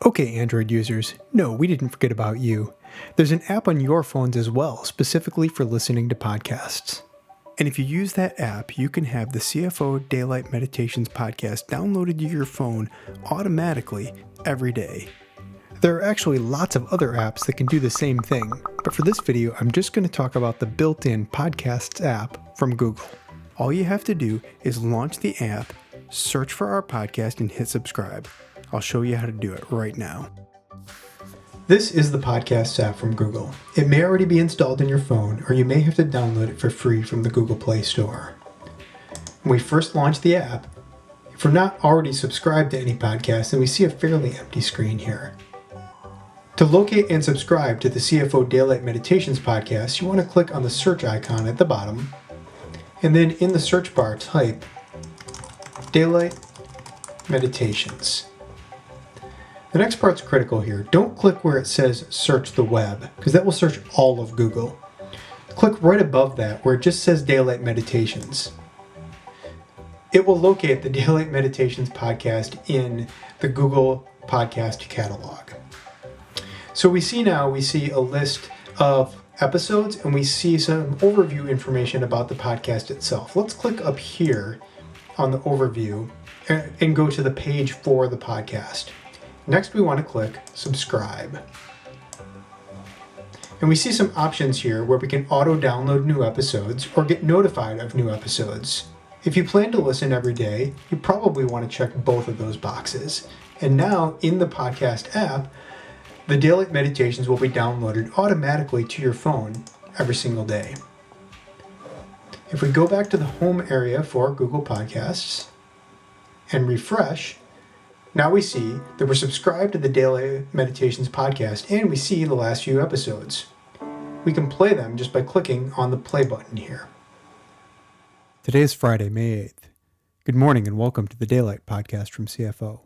Okay, Android users, no, we didn't forget about you. There's an app on your phones as well, specifically for listening to podcasts. And if you use that app, you can have the CFO Daylight Meditations podcast downloaded to your phone automatically every day. There are actually lots of other apps that can do the same thing, but for this video, I'm just going to talk about the built-in Podcasts app from Google. All you have to do is launch the app, search for our podcast, and hit subscribe. I'll show you how to do it right now. This is the Podcasts app from Google. It may already be installed in your phone, or you may have to download it for free from the Google Play Store. When we first launch the app, if we're not already subscribed to any podcast, then we see a fairly empty screen here. To locate and subscribe to the CFO Daylight Meditations podcast, you want to click on the search icon at the bottom, and then in the search bar type Daylight Meditations. The next part's critical here. Don't click where it says search the web, because that will search all of Google. Click right above that where it just says Daylight Meditations. It will locate the Daylight Meditations podcast in the Google Podcast catalog. So we see a list of episodes, and we see some overview information about the podcast itself. Let's click up here on the overview and go to the page for the podcast. Next, we want to click subscribe. And we see some options here where we can auto-download new episodes or get notified of new episodes. If you plan to listen every day, you probably want to check both of those boxes. And now, in the podcast app, the Daylight Meditations will be downloaded automatically to your phone every single day. If we go back to the home area for Google Podcasts and refresh, now we see that we're subscribed to the Daily Meditations podcast, and we see the last few episodes. We can play them just by clicking on the play button here. Today is Friday, May 8th. Good morning and welcome to the Daylight podcast from CFO.